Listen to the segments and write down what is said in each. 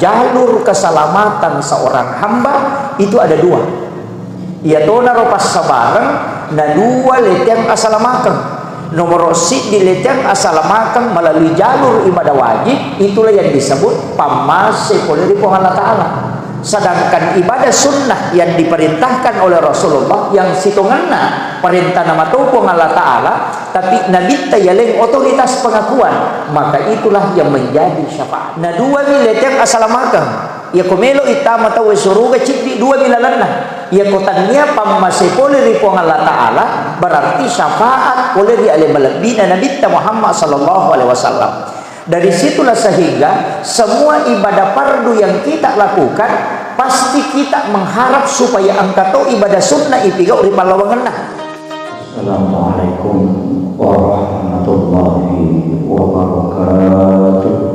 jalur keselamatan seorang hamba itu ada dua. Ia tona ropas sabarang na dua letiang asalamakan. Nomor si diletiang asalamakan melalui jalur ibadah wajib, itulah yang disebut pamase oleh Allah Ta'ala. Sedangkan ibadah sunnah yang diperintahkan oleh Rasulullah yang situnganna perintah nama tupung Allah Ta'ala, tapi Nabi tayaleng otoritas pengakuan, maka itulah yang menjadi syafaat. Nah dua militer asalamakan ya komelo itama tahu suruga cipdi dua milalana ya kotanya pamase pole ripong Allah Ta'ala, berarti syafaat oleh di alim-alabina Nabi Muhammad sallallahu alaihi wasallam. Dari situlah sehingga semua ibadah fardu yang kita lakukan pasti kita mengharap supaya angkatau ibadah sunnah itu gak urip lawanganna. Assalamualaikum warahmatullahi wabarakatuh.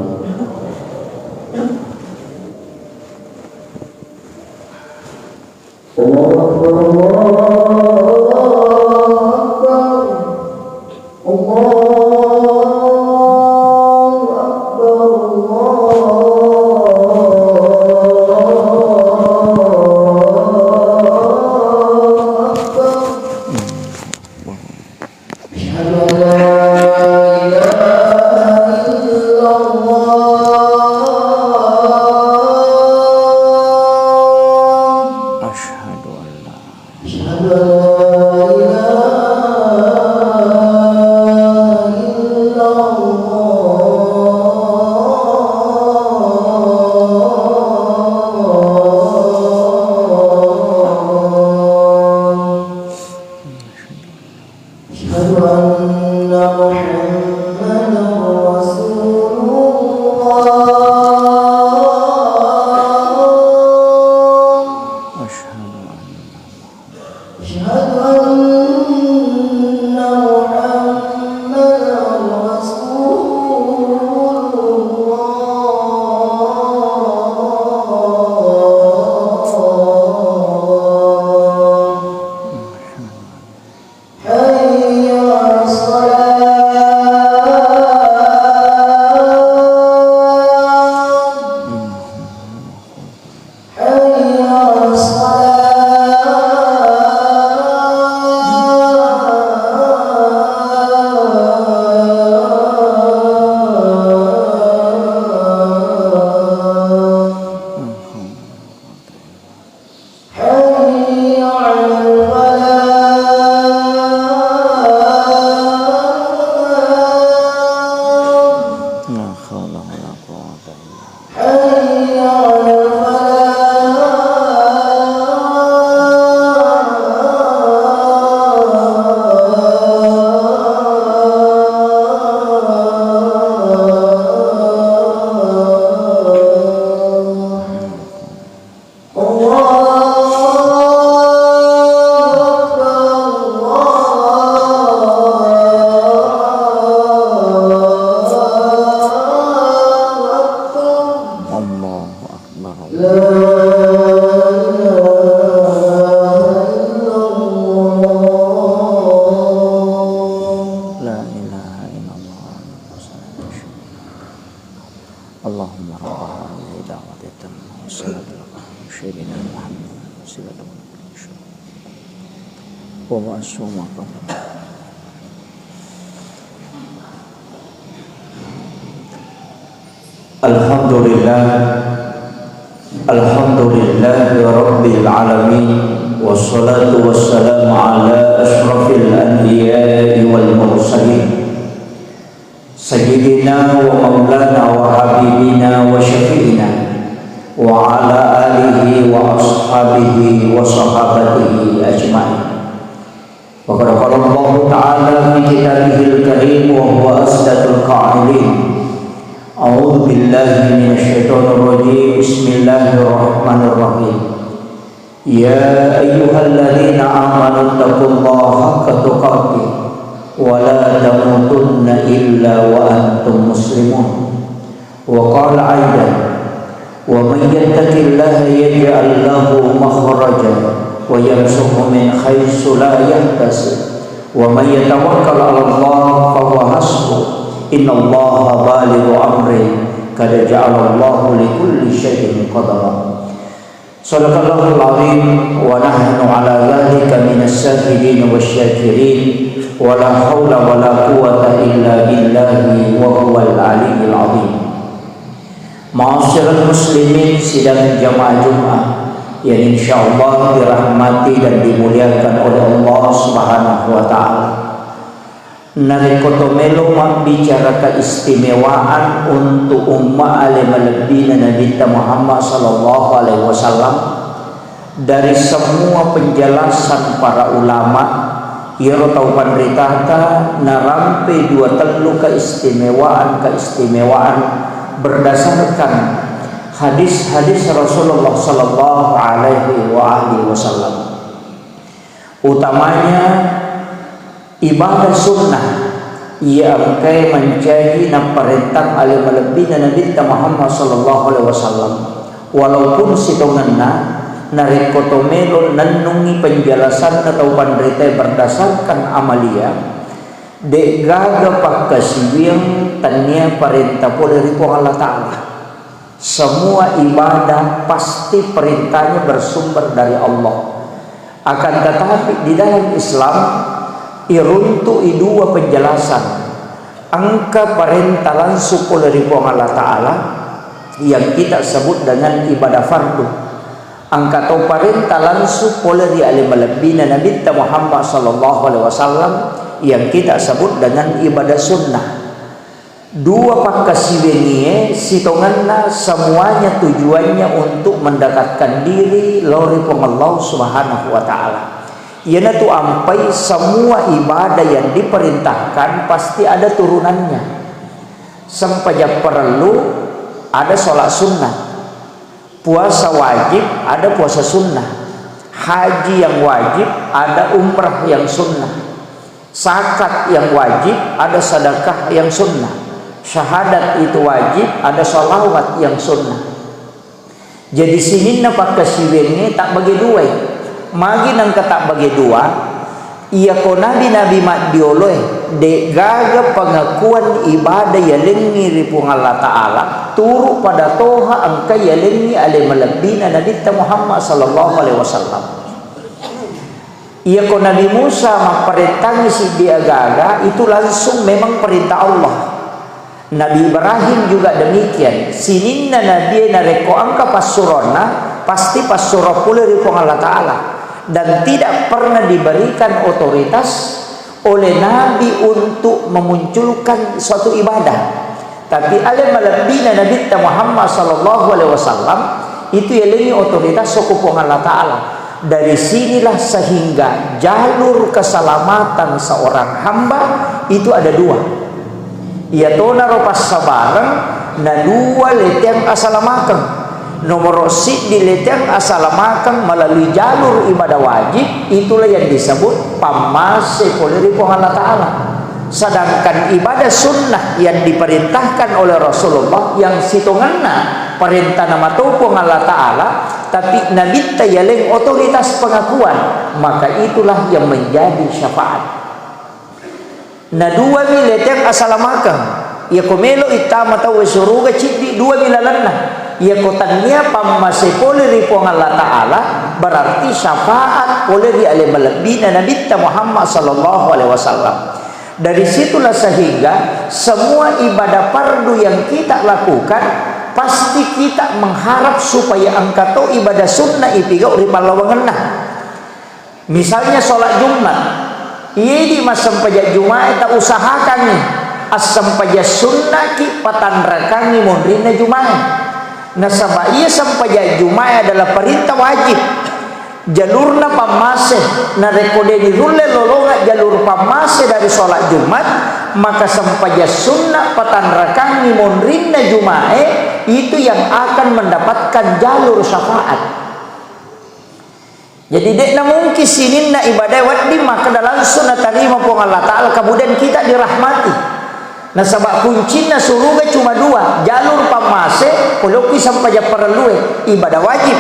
Alhamdulillah Rabbil Alamin, wassalatu wassalamu ala ashrafil anbiya'i wal mursalin sayyidina wa maulana wa habibina wa syafi'ina wa ala alihi wa ashabihi wa sahabatihi ajma'in. Wa qala Allah ta'ala fi kitabihil karim wa huwa asdaqul qa'ilin. A'udzu billahi minasyaitonir rajim. Bismillahirrahmanirrahim. Ya ayyuhalladzina amanu taqullaha haqqa tuqatih wa la tamutunna illa wa antum muslimun. Wa qala aidan wa man yattaqillaha yaj'al lahu makhrajan wa yarzuqhu min haitsu la yahtasib wa man yatawakkal 'ala Allah fa huwa hasbuh. Innallaha balighu amri qad ja'alallahu likulli syai'in قدرا. صدق الله العظيم ونحن على ذلك من الشاهدين والشاكرين ولا حول ولا قوة إلا بالله وهو العلي العظيم. Ma'asyiral muslimin sidang jamaah Jumat yang insyaallah dirahmati dan dimuliakan oleh Allah Subhanahu wa taala. Narikotomelo bicara keistimewaan untuk ummah al-malabina Nabi Muhammad sallallahu alaihi wasallam dari semua penjelasan para ulama ia tahu panritata narampe dua telu keistimewaan berdasarkan hadis-hadis Rasulullah sallallahu alaihi wasallam. Utamanya ibadah sunnah yang kay menjadi perintah oleh malabina Nabi Muhammad sallallahu alaihi wasallam. Walaupun sitonganna narikotomelo nanungi penjelasan atau panrita berdasarkan amalia de gaga pakasiwing tanya perintah boleh ripo Allah Ta'ala. Semua ibadah pasti perintahnya bersumber dari Allah. Akan tetapi di dalam Islam iruntu dua penjelasan. Angka perintah langsung oleh ripo Allah Ta'ala yang kita sebut dengan ibadah fardu. Angka atau perintah langsung oleh alim-alabina Nabi Muhammad sallallahu alaihi wasallam yang kita sebut dengan ibadah sunnah. Dua pakasiwengie sitonganna semuanya tujuannya untuk mendekatkan diri lori Allah Subhanahu wa taala. Iana tu ampai semua ibadah yang diperintahkan pasti ada turunannya. Sampai perlu ada sholat sunnah, puasa wajib ada puasa sunnah, haji yang wajib ada umrah yang sunnah, zakat yang wajib ada sedekah yang sunnah, syahadat itu wajib ada sholawat yang sunnah. Jadi sini napak kasiwennya tak bagi dua, magi nang tak bagi dua. Ia ko nabi mak dioleh de gaga pengakuan ibadah yalengi ripung Allah Ta'ala turu pada toha angka yalengi ale malabina Nabi Muhammad sallallahu alaihi wasallam. Ia ko Nabi Musa memperintahkan si dia gaga itu langsung memang perintah Allah. Nabi Ibrahim juga demikian. Sininna nabi nareko angka pasurona pasti pasurah pula ripung Allah Ta'ala. Dan tidak pernah diberikan otoritas oleh Nabi untuk memunculkan suatu ibadah. Tapi alim malabina Nabi Muhammad sallallahu alaihi wasallam itu yalengi otoritas sokupong Allah Ta'ala. Dari sinilah sehingga jalur keselamatan seorang hamba itu ada dua. Ia tona ropas sabarang na dua letiang asalamakan. Nomor si diletang asalamakan melalui jalur ibadah wajib, itulah yang disebut pamase oleh Allah Ta'ala. Sedangkan ibadah sunnah yang diperintahkan oleh Rasulullah yang sitonganna perintah nama topong Allah Ta'ala, tapi Nabi tayaleng otoritas pengakuan, maka itulah yang menjadi syafaat. Nah dua miletang asalamakan ya komelo itama tahu suruga cidi dua milalana ia kotanya pamase pole ripong Allah Ta'ala berarti syafaat oleh di alim-alabina Nabi Muhammad sallallahu alaihi wasallam. Dari situlah sehingga semua ibadah fardu yang kita lakukan pasti kita mengharap supaya angkato ibadah sunnah ipigau ripalawangenna. Misalnya sholat Jumat, ia di masa pajak Jumat tak usahakan nih asam pajak sunnah ki patanrakan ni mondrina Jumat. Nasabah ia sampai Jumat adalah perintah wajib. Jalurna pamase na rekode di rulle lolonga jalur pamase dari sholat Jumat, maka sampai sunnah patanrakan ni mondrina Jumat itu yang akan mendapatkan jalur syafaat. Jadi dek na mungkin sinin na ibadah wadi maka dalam sunnah terima pong Allah Ta'ala kemudian kita dirahmati. Nah sebab kuncinya surga cuma dua, jalur pamase poloki sampai perlu ibadah wajib.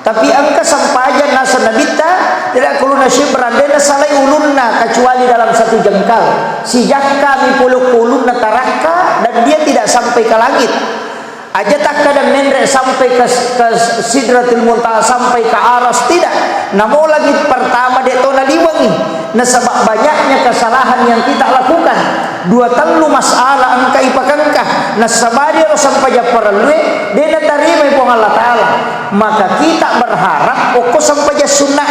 Tapi angka sampai aja nasa nabita tidak perlu nasib berandena salai ulunna kecuali dalam satu jengkal. Si jakka mi puluk ulunna taraka dan dia tidak sampai ke langit. aja tak kadang mendrek sampai ke Sidratul Muntaha, sampai ke Aras, tidak. Namun lagi pertama dek tona liwangi. Nah sebab banyaknya kesalahan yang kita lakukan. Dua telu masalah angka ipakangkah. Nah sabari ro sampai japaralwe dia terima ipong Allah Ta'ala. Maka kita berharap pokok sampai sunnah.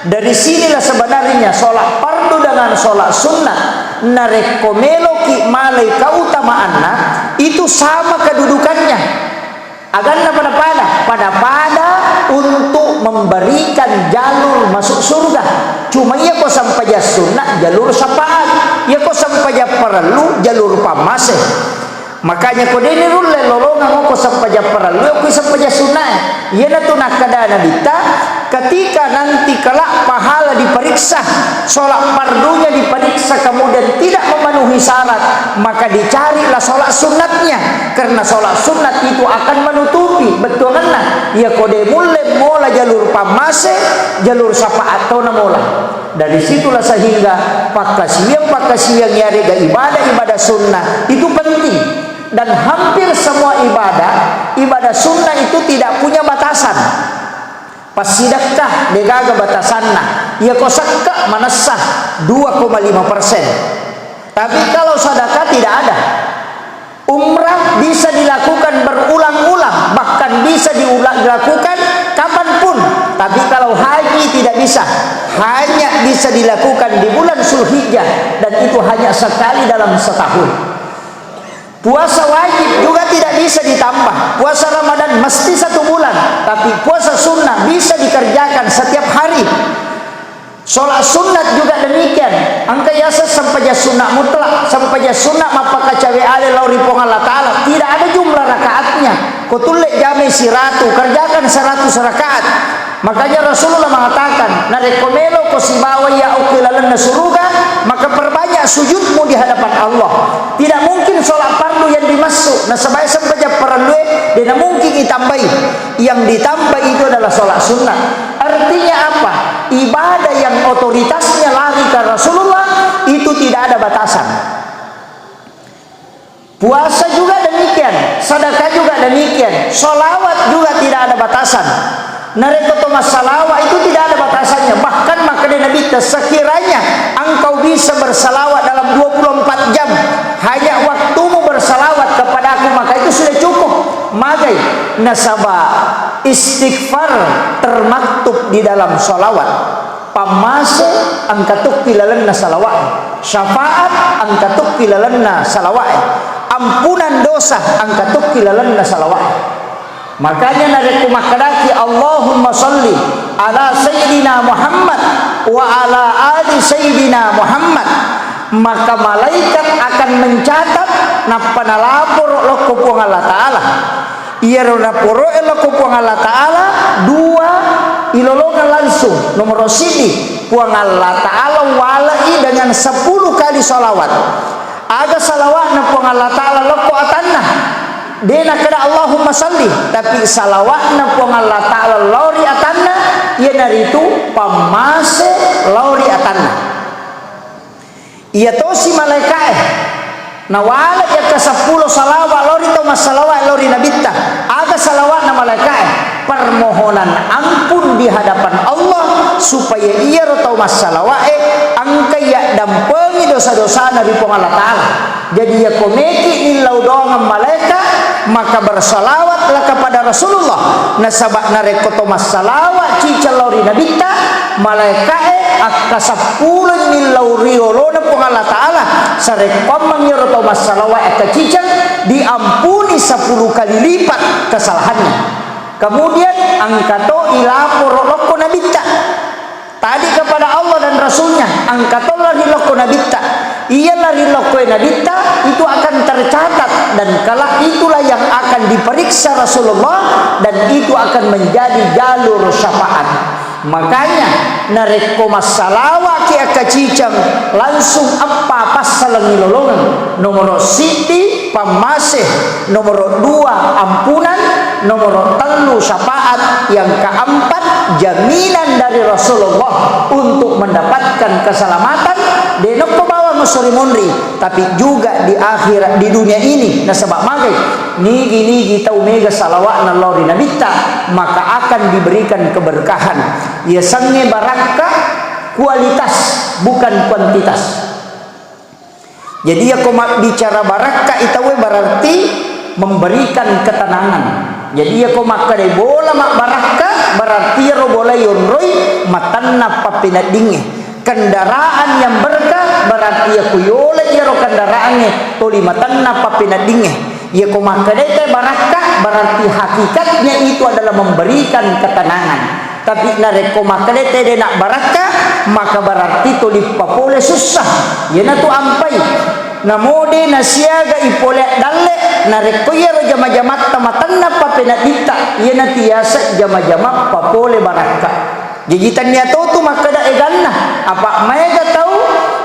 Dari sinilah sebenarnya sholat fardu dengan sholat sunnah narekomelo ki malai keutamaannya itu sama kedudukannya. Aganna pada untuk memberikan jalur masuk surga. Cuma ia kok sampai sunnah jalur syafaat, ia kok sampai perlu jalur pamaseh. Makanya kau ini rulle lolongan kau sampai perlu, kau sampai sunnah. Ia natu nakadana bita. Ketika nanti kelak pahala diperiksa, sholat fardunya diperiksa kemudian tidak memenuhi syarat, maka dicarilah sholat sunnatnya, karena sholat sunnat itu akan menutupi betul kan? Ya kode mulai mola jalur pamase, jalur syafaat atau namola. Dari situlah sehingga pakasiang nyari ibadah sunnah itu penting, dan hampir semua ibadah sunnah itu tidak punya batasan. Pas sedekah degaga batasanna ya kosakka manasah 2,5%. Tapi kalau sedekah tidak ada. Umrah bisa dilakukan berulang-ulang, bahkan bisa dilakukan kapanpun. Tapi kalau haji tidak bisa, hanya bisa dilakukan di bulan Zulhijjah, dan itu hanya sekali dalam setahun. Puasa wajib juga tidak bisa ditambah. Puasa Ramadan mesti 1 bulan, tapi puasa sunnah bisa dikerjakan setiap hari. Sholat sunat juga demikian. Angka yasa sampai sunnah mutlak, sampai sunnah mapaka cawe ale lauri pong Allah Ta'ala. Tidak ada jumlah rakaatnya. Kutulek jame siratu, kerjakan 100 rakaat. Makanya Rasulullah mengatakan, narekomelo ko sibawa ya ukilalan suruga, maka perbanyak sujudmu di hadapan Allah. Tidak mungkin sholat fardu yang dimasuk. Nah sampai perlu, tidak mungkin ditambahi. Yang ditambah itu adalah sholat sunnah. Artinya apa? Ibadah yang otoritasnya lari ke Rasulullah itu tidak ada batasan. Puasa juga demikian, sedekah juga demikian, sholawat juga tidak ada batasan. Narekoto masalawat itu tidak ada batasannya. Bahkan maka Nabi sekiranya engkau bisa bersalawat dalam 24 jam, hanya waktumu bersalawat kepada aku, maka itu sudah cukup. Magai nasabah istighfar termaktub di dalam sholawat. Pamase angkatuk kilalanna salawat, syafaat angkatuk kilalanna salawat, ampunan dosa angkatuk kilalanna salawat. Makanya nareku makadaki Allahumma salli ala Sayyidina Muhammad wa ala ali Sayyidina Muhammad. Maka malaikat akan mencatat napana lapor loko puang Allah Ta'ala. Ia raporo loko puang Allah Ta'ala 2 ilolongan langsung. Nomor sidi puang Allah Ta'ala walai dengan 10 kali salawat. Aga salawat na puang Allah Ta'ala loko atanna. Dena kada Allahumma salli, tapi salawatna puang Allah Ta'ala lauri atanna, ia dari itu pamase lauri atanna. Ia tosi malaikat nawala ya ke 10 salawat lauri to masalawat lauri nabita. Ada salawat na malaikat permohonan ampun di hadapan Allah supaya ia tau masalawat angka ya dampengi dosa-dosa nabi puang Allah Ta'ala. Jadi ya komeki nilau doang malaikat, maka bersalawatlah kepada Rasulullah. Nasabak narekoto masalawat cica lauri nabita malaikat akka 10 nilau riolona puang Allah Ta'ala sarekom mengiroto masalawat akka cica diampuni 10 kali lipat kesalahannya. Kemudian angkato ilapor loko nabita tadi kepada Allah dan Rasulnya, angkato lari loko nabita, ia lari loko nabita itu akan tercatat, dan kala itulah yang akan diperiksa Rasulullah, dan itu akan menjadi jalur syafaat. Makanya nareko masalawat ki akacicang langsung apa pasal ngilolongan. Nomor siti pamasih, nomor 2 ampunan, nomor 3 syafaat, yang keempat jaminan dari Rasulullah untuk mendapatkan keselamatan. Denok ke bawah masori monri, tapi juga di akhirat, di dunia ini. Nah sebab magai nigi tau mega salawat na lori nabita, maka akan diberikan keberkahan. Ya sange barakah kualitas bukan kuantitas. Jadi ya komak bicara barakah itawe berarti memberikan ketenangan. Jadi ya komak kadai bola mak barakah berarti ro bola yonroi matanna papina dinge. Kendaraan yang berkah berarti ya kuyole ya ro kendaraannya toli matanna papina dinge. Ya komak kadai teh barakah berarti hakikatnya itu adalah memberikan ketenangan. Tapi nareko makale teh nak barakah maka berarti toli papole susah. Ya na tu ampai. Namode nasiaga ipole dalle nareko yero jama-jama tamatanna papena dita yena tiasa jama-jama papole barakah. Jijitan niya to maka da eganna apa mega tahu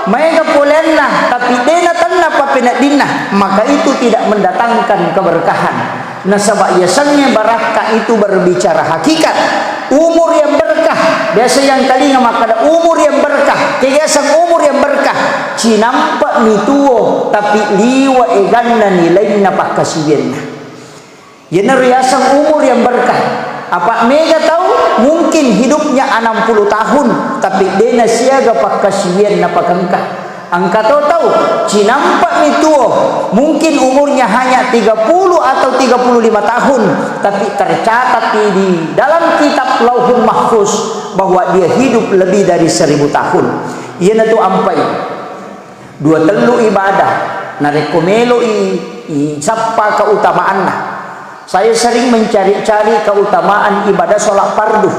mega polenna tapi dena tanna papena dinna maka itu tidak mendatangkan keberkahan. Nasabah yasannya barakah itu berbicara hakikat umur yang berkah. Biasa yang kali maka ada umur yang berkah, kegiatan umur yang berkah cinampak mituo tapi liwa eganna nilainya pakasiwenna. Yana riasan umur yang berkah. Apa mega tahu mungkin hidupnya 60 tahun tapi dena siaga pakasiwenna pakangka. Angka tahu cinampak mituo mungkin umurnya hanya 30 atau 35 tahun tapi tercatat di dalam kitab Lauhul Mahfuz bahwa dia hidup lebih dari 1000 tahun. Ieu tu ampai dua telu ibadah narekomelo i sapa keutamaanna. Saya sering mencari-cari keutamaan ibadah sholat fardu.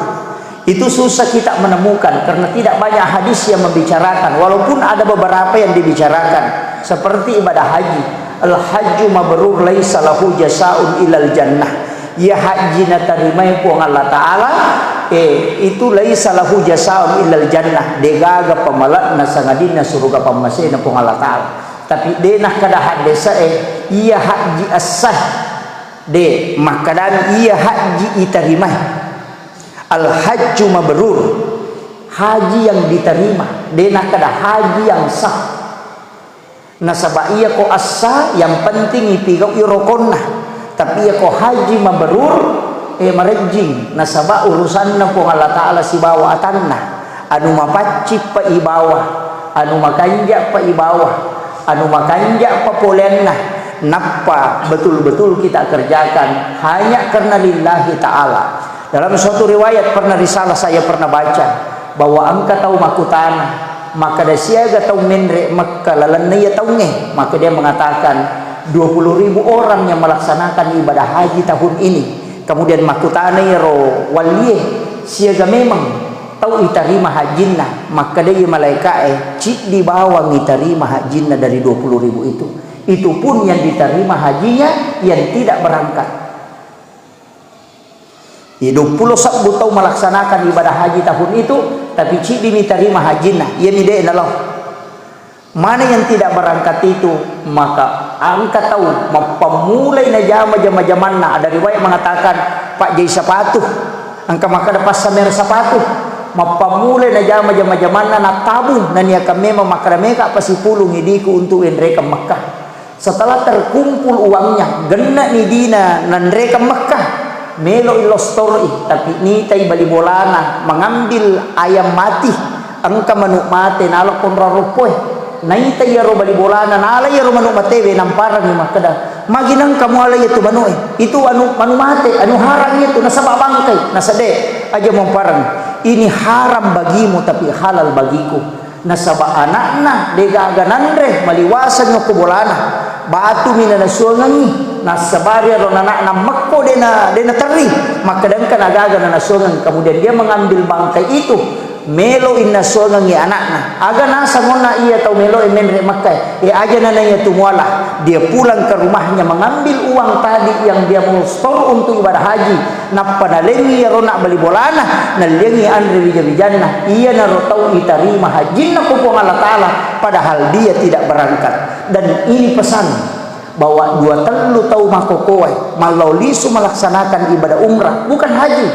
Itu susah kita menemukan karena tidak banyak hadis yang membicarakan, walaupun ada beberapa yang dibicarakan seperti ibadah haji. Al-hajju mabrur laisa lahu jasaun ilal jannah. Ya haji na tarimai puang Allah Ta'ala itu laisa lahu jasaun ilal jannah. Degaga pamalat na sangadina suruga pamasay na puang Allah Ta'ala. Tapi denah kadahan desa iya haji as-sah de makadan iya haji itarimai. Al-hajju mabrur, haji yang diterima. Dena kada haji yang sah. Nasaba iya ko asa yang penting ipigau irokonna. Tapi iya ko haji mabrur marejing. Nasaba urusan na po Allah Ta'ala si bawa atanna. Anu mapacip pa ibawa, anu makanja pa ibawa, anu makanja pa polenna. Napa betul-betul kita kerjakan hanya karena lillahi ta'ala. Dalam suatu riwayat pernah risalah saya pernah baca bahwa angka tahu makutana maka dia siaga tahu menre maka lalannya tahu nge maka dia mengatakan 20.000 orang yang melaksanakan ibadah haji tahun ini kemudian makutana ro waliye siaga memang tahu iterima hajinna maka dia malaikat cik di bawah iterima hajinna dari 20.000 itu pun yang diterima hajinya yang tidak berangkat. 20 sabbu tahu melaksanakan ibadah haji tahun itu tapi cik diterima hajinna ia mide Allah. Mana yang tidak berangkat itu maka angka tahu mapamulai na jama-jama-jamanna. Ada riwayat mengatakan Pak Jai Sapatu angka maka dapat samer sapatu mapamulai na jama-jama-jamanna na tabung na niya kami mamakara meka pasipulong idiku untuk enreka Makkah. Setelah terkumpul uangnya gena ni dina nanreka Makkah melo ilostori tapi ni tay balibolana mengambil ayam mati angka manuk mate nalo konrarupoy nai tay yaro balibolana nala yaro manuk mate we namparan ni makada maginang kamu ala itu manuk itu anu manu mate anu haram itu nasaba bangkai nasade aja memparang ini haram bagimu tapi halal bagiku nasaba anakna degaga nandre maliwasan ngo kubolana batu minana suangangi nasabari ron anak na makko dena teri maka dan kan agaga na nasuangan kemudian dia mengambil bangkai itu melo inna suangangi anakna aga nasa ngona iya tau melo menre makai aja nananya tumuala dia pulang ke rumahnya mengambil uang tadi yang dia mau store untuk ibadah haji napa nalengi rona bali bolana nalengi andre bijana iya na rotau iterima hajinna ku Allah Ta'ala padahal dia tidak berangkat. Dan ini pesan bahwa dua telu tahu makokoi malau lisu melaksanakan ibadah umrah bukan haji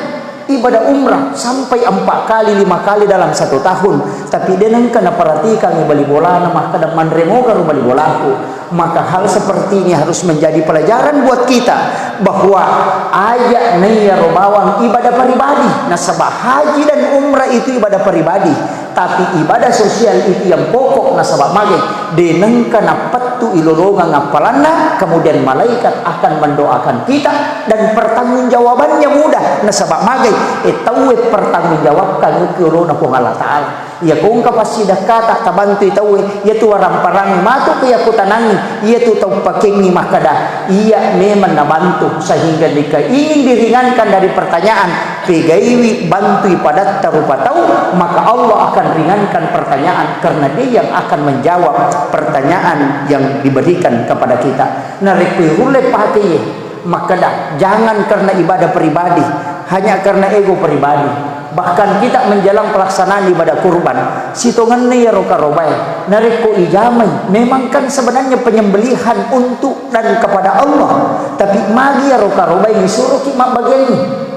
ibadah umrah sampai 4 kali 5 kali dalam 1 tahun, tapi denang kena perhatikan bali bola mah kadang mandremo karo bali bolaku. Maka hal seperti ini harus menjadi pelajaran buat kita bahwa aja nih ya robawang ibadah pribadi. Nah sebab haji dan umrah itu ibadah pribadi, tapi ibadah sosial itu yang pokok. Nah sebab mage denang kena petu ilolonga ngapalanna, kemudian malaikat akan mendoakan kita dan pertanggungjawabannya mudah. Nah sebab mage tahu pertanggungjawabkan ke uluna ko Allah Taala. Ya kung kapasi dakata tabantu tahu ya tu orang parang matu ke aku tanangi ia tu tahu pakengi makada ia memang nabantu sehingga jika ingin diringankan dari pertanyaan pegaiwi bantu pada tarupa tahu, maka Allah akan ringankan pertanyaan karena dia yang akan menjawab pertanyaan yang diberikan kepada kita. Nah rekuyule pakai makada jangan karena ibadah pribadi, hanya karena ego pribadi. Bahkan kita menjelang pelaksanaan ibadah kurban, sitongan ya roka-robai, nareko ijamai, memang kan sebenarnya penyembelihan untuk dan kepada Allah, tapi magi ya roka-robai disuruh kimak bageni.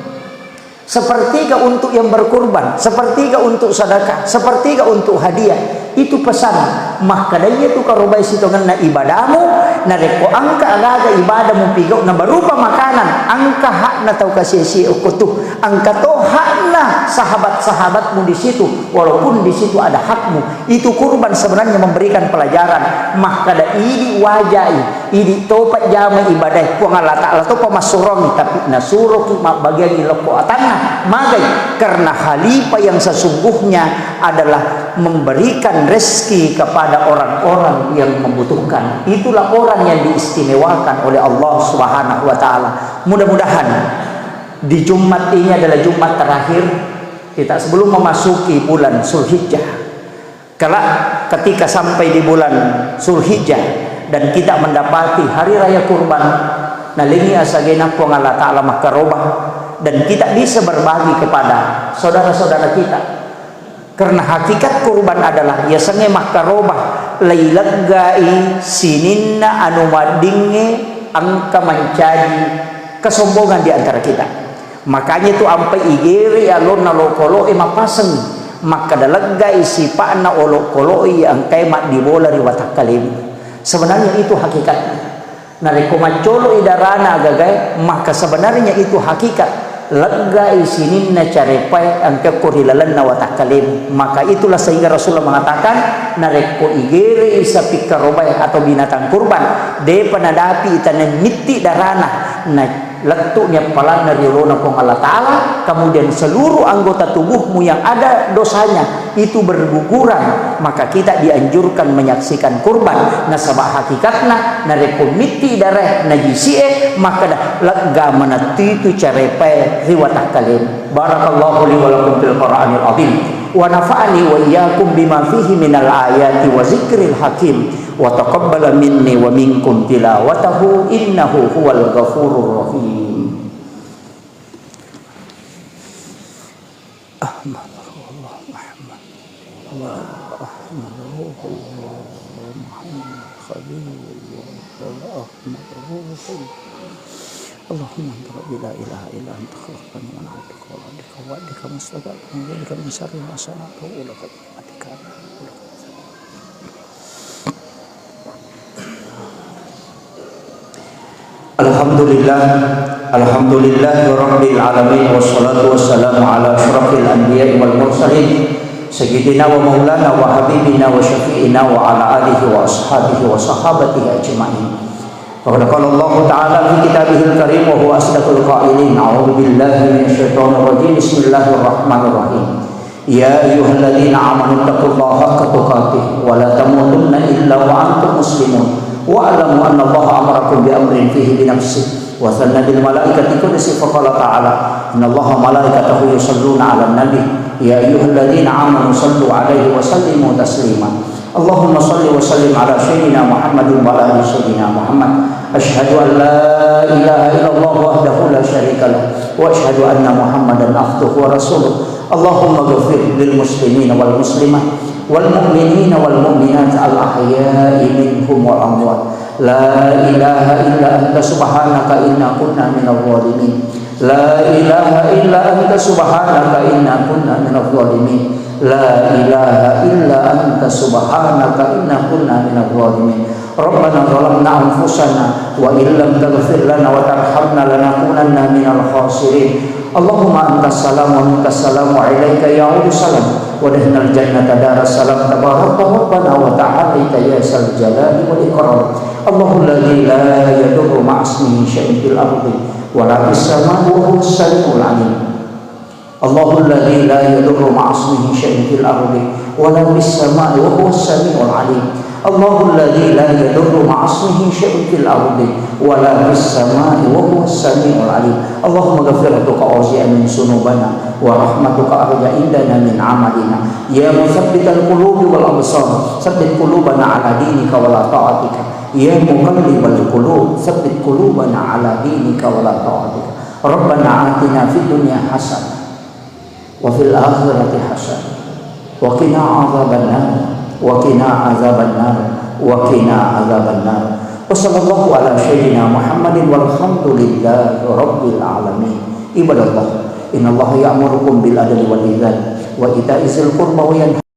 Sepertiga untuk yang berkurban, sepertiga untuk sedekah, sepertiga untuk hadiah. Itu pesan. Maka daya tu karobai sitongan na ibadahmu, na reko angka agaga ibadahmu pigau na berupa makanan, angka hak na tau kasih ukutuh, angka to hak na sahabat-sahabatmu di situ, walaupun di situ ada hakmu. Itu kurban sebenarnya memberikan pelajaran. Maka da ini wajai, ini topat jama ibadah puang Allah Ta'ala to pamasurong, tapi nasuruh mak bagian iloko atana magai, karena khalifah yang sesungguhnya adalah memberikan rezeki kepada orang-orang yang membutuhkan. Itulah orang yang diistimewakan oleh Allah Subhanahu wa Ta'ala. Mudah-mudahan di Jumat ini adalah Jumat terakhir kita sebelum memasuki bulan Zulhijjah. Kelak ketika sampai di bulan Zulhijjah dan kita mendapati hari raya kurban, nalingi asagena puang Allah Ta'ala makarobah, dan kita bisa berbagi kepada saudara-saudara kita. Karena hakikat kurban adalah yasanya makarobah lailagai sininna anu madinge angka mencari kesombongan di antara kita. Makanya itu ampai igeri alon nalokolo mapaseng maka dalagai sipana olokoloi angkai mak dibola riwatak kalim. Sebenarnya itu hakikatnya. Nareko macolo idarana agagai, maka sebenarnya itu hakikat. Lagai sininna carepai angka kurilalan nawatakalim. Maka itulah sehingga Rasulullah mengatakan nareko igere sapi karobai atau binatang kurban de panadapi itanan miti darana na letuknya palan dari rona kong Allah Ta'ala, kemudian seluruh anggota tubuhmu yang ada dosanya itu berguguran, maka kita dianjurkan menyaksikan kurban. Nah sabak hakikatna nareko miti darah najisie maka dah lega manati itu carepai riwatah kalim. Barakallahu li wa lakum fil Qur'anil azim wa nafa'ani wa iyyakum bima fihi minal ayati wa zikril hakim wa taqabbala minni wa minkum tilawatahu innahu huwal ghafurur rahim. Allahumma la ilaha illa anta khalaqtani wa ana abduka wa abduka wa abduka mustaqim wa bika min syarri ma sana'tu wa laka atika. Alhamdulillah rabbil alamin wassalatu wassalamu ala asyrafil anbiya'i wal mursalin sayyidina wa maulana wa habibina wa syafi'ina wa ala alihi wa ashabihi wa sahabatihi ajma'in. Faqad qala Allah Ta'ala fi kitabihil karim wa huwa asdaqul qailin. A'udzu billahi minasyaitonir rajim. Bismillahirrahmanirrahim. Ya ayyuhalladzina amanu taqullaha haqqa tuqatih wa la tamutunna illa wa antum muslimun. Wa'lamu anna Allah amarakum bi amrin fihi bi nafsihi wa sanna bil malaikati qudsi faqala ta'ala inna Allaha malaikatahu yusalluna 'alan nabi ya ayyuhalladzina amanu sallu 'alaihi wa sallimu taslima. Allahumma salli wa sallim ala sayyidina Muhammadin wa ala ali sayyidina Muhammad. Asyhadu an la ilaha illallah wahdahu la syarika lah wa asyhadu anna Muhammadan abduhu wa rasuluh. Allahumma ghfir lil muslimina wal muslimat wal mu'minina wal mu'minat al ahya'i minhum wal amwat. La ilaha illa anta subhanaka inna kunna minadh dhalimin. La ilaha illa anta subhanaka inna kunna minadh dhalimin. La ilaha illa anta subhanaka inna kunna minadh dhalimin. Rabbana zalamna anfusana wa illam taghfir lana wa tarhamna lanakunanna minal khasirin. Allahumma antas salam wa minkas salam wa ilaika ya'udu salam wa dahnal jannata daras salam tabaraka rabbana wa ta'ala ya sal jalali wal ikram. Allahul ladzi la yadurru ma'asmihi syai'un fil ardi wa la fis samaa'i wa huwas samiul 'alim. Allahul ladzi la yadurru ma'asmihi syai'un fil ardi wa la fis samaa'i wa huwas samiul 'alim. Allahul ladzi la yadurru ma'asmihi syai'un fil ardi wa la fis samaa'i wa huwas samiul 'alim. Allahumma ghfiratuka awsi'a min sunubana wa rahmatuka arja indana min amalina. Ya musabbital qulubi wal absar, sabbit qulubana ala dinika wa la ta'atika. Ya muqallibal qulub, sabbit qulubana ala dinika wa la ta'atika. Rabbana atina fid dunya hasanah wa fil akhirati hasanah wa qina adzabannar wa qina adzabannar wa qina adzabannar. Wa sallallahu ala sayyidina Muhammadin walhamdulillahi rabbil alamin. Ibadallah, innallaha ya'murukum bil adli wal ihsan wa ita'i dzil qurba wa yanha